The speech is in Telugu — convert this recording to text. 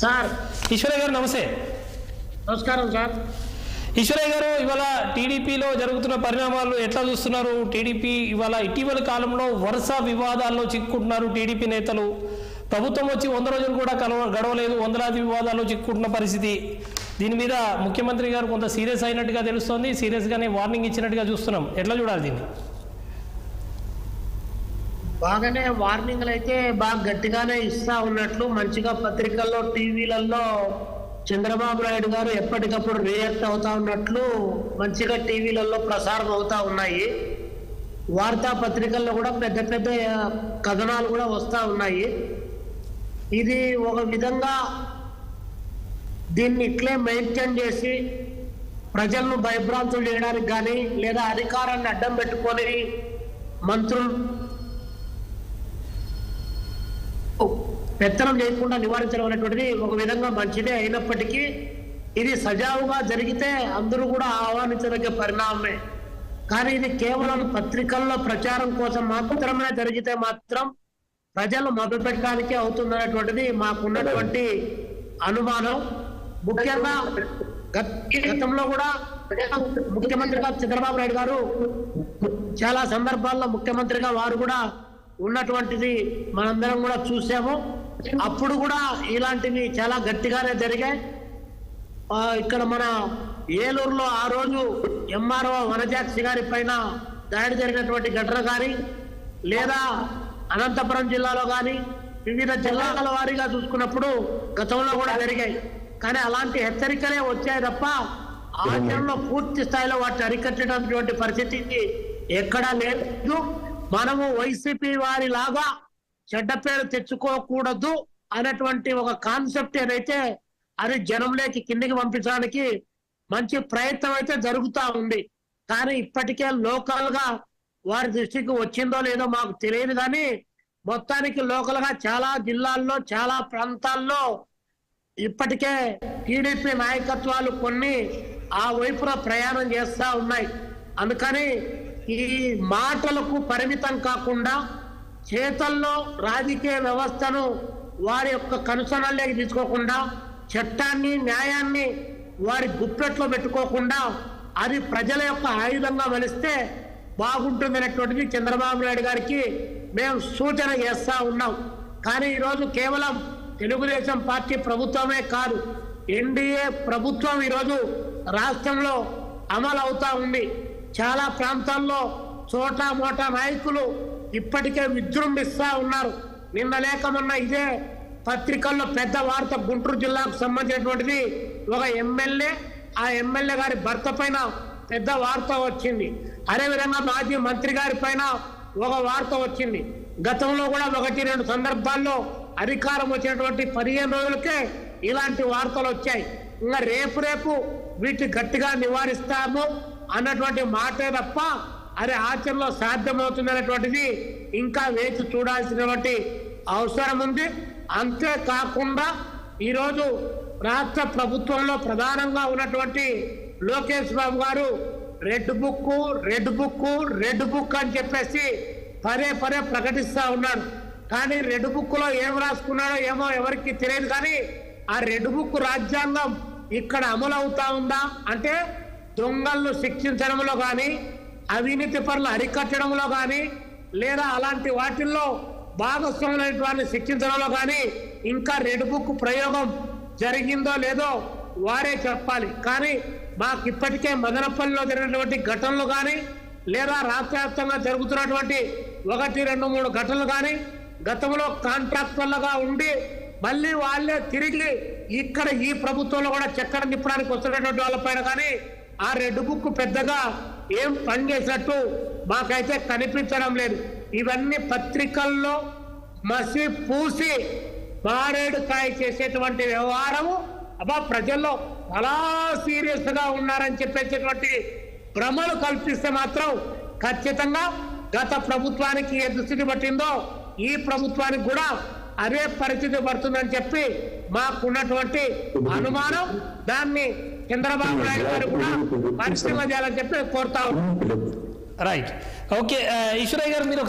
సార్ ఈశ్వరయ్య గారు నమస్తే. నమస్కారం సార్. ఈశ్వరయ్య గారు, ఇవాళ టీడీపీలో జరుగుతున్న పరిణామాలు ఎట్లా చూస్తున్నారు? టీడీపీ ఇవాళ ఇటీవల కాలంలో వరుస వివాదాల్లో చిక్కుంటున్నారు టీడీపీ నేతలు. ప్రభుత్వం వచ్చి 100 రోజులు కూడా గడవలేదు, వందలాది వివాదాల్లో చిక్కుంటున్న పరిస్థితి. దీని మీద ముఖ్యమంత్రి గారు కొంత సీరియస్ అయినట్టుగా తెలుస్తోంది, సీరియస్గానే వార్నింగ్ ఇచ్చినట్టుగా చూస్తున్నాం. ఎట్లా చూడాలి దీన్ని? బాగానే వార్నింగ్లు అయితే బాగా గట్టిగానే ఇస్తా ఉన్నట్లు మంచిగా పత్రికల్లో టీవీలలో చంద్రబాబు నాయుడు గారు ఎప్పటికప్పుడు రియాక్ట్ అవుతా ఉన్నట్లు మంచిగా టీవీలలో ప్రసారం అవుతా ఉన్నాయి. వార్తాపత్రికల్లో కూడా పెద్ద పెద్ద కథనాలు కూడా వస్తూ ఉన్నాయి. ఇది ఒక విధంగా దీన్ని ఇట్లే మెయింటైన్ చేసి ప్రజలను భయభ్రాంతులు చేయడానికి కానీ లేదా అధికారాన్ని అడ్డం పెట్టుకొని మంత్రులు పెత్తనం చేయకుండా నివారించడం అనేటువంటిది ఒక విధంగా మంచిదే. అయినప్పటికీ ఇది సజావుగా జరిగితే అందరూ కూడా ఆహ్వానించదగ్గ పరిణామమే. కానీ ఇది కేవలం పత్రికల్లో ప్రచారం కోసం మాత్రమే జరిగితే మాత్రం ప్రజలు మభ్యపెట్టడానికి అవుతుందనేటువంటిది మాకున్నటువంటి అనుమానం. ముఖ్యంగా గతంలో కూడా ముఖ్యమంత్రిగా చంద్రబాబు నాయుడు గారు చాలా సందర్భాల్లో ముఖ్యమంత్రిగా వారు కూడా ఉన్నటువంటిది మనందరం కూడా చూసాము. అప్పుడు కూడా ఇలాంటివి చాలా గట్టిగానే జరిగాయి. ఇక్కడ మన ఏలూరులో ఆ రోజు ఎంఆర్ఓ వనజాక్షి గారి పైన దాడి జరిగినటువంటి ఘటన కానీ లేదా అనంతపురం జిల్లాలో కానీ వివిధ జిల్లాల వారీగా చూసుకున్నప్పుడు గతంలో కూడా జరిగాయి. కానీ అలాంటి హెచ్చరికలే వచ్చాయి తప్ప ఆచరణలో పూర్తి స్థాయిలో వాటిని అరికట్టేటటువంటి పరిస్థితి ఎక్కడా లేదు. మనము వైసీపీ వారి లాగా చెడ్డ పేరు తెచ్చుకోకూడదు అనేటువంటి ఒక కాన్సెప్ట్ ఏదైతే అది జనంలోకి కిందికి పంపించడానికి మంచి ప్రయత్నం అయితే జరుగుతూ ఉంది. కానీ ఇప్పటికే లోకల్ గా వారి దృష్టికి వచ్చిందో లేదో మాకు తెలియదు. కానీ మొత్తానికి లోకల్ గా చాలా జిల్లాల్లో చాలా ప్రాంతాల్లో ఇప్పటికే టీడీపీ నాయకత్వాలు కొన్ని ఆ వైపున ప్రయాణం చేస్తా ఉన్నాయి. అందుకని ఈ మాటలకు పరిమితం కాకుండా చేతల్లో రాజకీయ వ్యవస్థను వారి యొక్క కనుసనల్లోకి తీసుకోకుండా చట్టాన్ని న్యాయాన్ని వారి గుప్పెట్లో పెట్టుకోకుండా అది ప్రజల యొక్క ఆయుధంగా మలిస్తే బాగుంటుందనేటువంటిది చంద్రబాబు నాయుడు గారికి మేము సూచన చేస్తా ఉన్నాం. కానీ ఈరోజు కేవలం తెలుగుదేశం పార్టీ ప్రభుత్వమే కాదు, ఎన్డీఏ ప్రభుత్వం ఈరోజు రాష్ట్రంలో అమలు అవుతా ఉంది. చాలా ప్రాంతాల్లో చోటా మోటా నాయకులు ఇప్పటికే విజృంభిస్తా ఉన్నారు. నిన్న లేక మొన్న ఇదే పత్రికల్లో పెద్ద వార్త గుంటూరు జిల్లాకు సంబంధించినటువంటిది ఒక ఎమ్మెల్యే, ఆ ఎమ్మెల్యే గారి భర్త పైన పెద్ద వార్త వచ్చింది. అదేవిధంగా మాజీ మంత్రి గారి పైన ఒక వార్త వచ్చింది. గతంలో కూడా 1-2 సందర్భాల్లో అధికారం వచ్చినటువంటి 15 రోజులకే ఇలాంటి వార్తలు వచ్చాయి. ఇంకా రేపు వీటి గట్టిగా నివారిస్తాము అన్నటువంటి మాటే తప్ప అది ఆచరణలో సాధ్యమవుతుంది అనేటువంటిది ఇంకా వేచి చూడాల్సినటువంటి అవసరం ఉంది. అంతేకాకుండా ఈరోజు రాష్ట్ర ప్రభుత్వంలో ప్రధానంగా ఉన్నటువంటి లోకేష్ బాబు గారు రెడ్ బుక్ అని చెప్పేసి పదే ప్రకటిస్తా ఉన్నాడు. కానీ రెడ్ బుక్ లో ఏం రాసుకున్నాడో ఏమో ఎవరికి తెలియదు. కానీ ఆ రెడ్ బుక్ రాజ్యాంగం ఇక్కడ అమలు అవుతా ఉందా అంటే దొంగలను శిక్షించడంలో కానీ అవినీతి పరులు అరికట్టడంలో కానీ లేదా అలాంటి వాటిల్లో భాగస్వాములైన శిక్షించడంలో కానీ ఇంకా రెడ్ బుక్ ప్రయోగం జరిగిందో లేదో వారే చెప్పాలి. కానీ మాకు ఇప్పటికే మదనపల్లిలో జరిగినటువంటి ఘటనలు కానీ లేదా రాష్ట్ర వ్యాప్తంగా జరుగుతున్నటువంటి 1-2-3 ఘటనలు కానీ గతంలో కాంట్రాక్టర్లుగా ఉండి మళ్ళీ వాళ్ళే తిరిగి ఇక్కడ ఈ ప్రభుత్వంలో కూడా చక్కెర నింపడానికి వస్తున్నటువంటి వాళ్ళపైన కానీ ఆ రెడ్ బుక్ పెద్దగా ఏం పనిచేసినట్టు మాకైతే కనిపించడం లేదు. ఇవన్నీ పత్రికల్లో మసి పూసి మారేడుకాయ చేసేటువంటి వ్యవహారము ప్రజల్లో చాలా సీరియస్ గా ఉన్నారని చెప్పేసేటువంటి భ్రమలు కల్పిస్తే మాత్రం ఖచ్చితంగా గత ప్రభుత్వానికి ఏ దుస్థితి పట్టిందో ఈ ప్రభుత్వానికి కూడా అదే పరిస్థితి పడుతుందని చెప్పి మాకున్నటువంటి అనుమానం. దాన్ని చంద్రబాబు నాయుడు గారు కూడా పరిశ్రమ చేయాలని చెప్పి కోరుతా ఉన్నాం. Right, okay. ఈశ్వరయ్య గారు, మీరు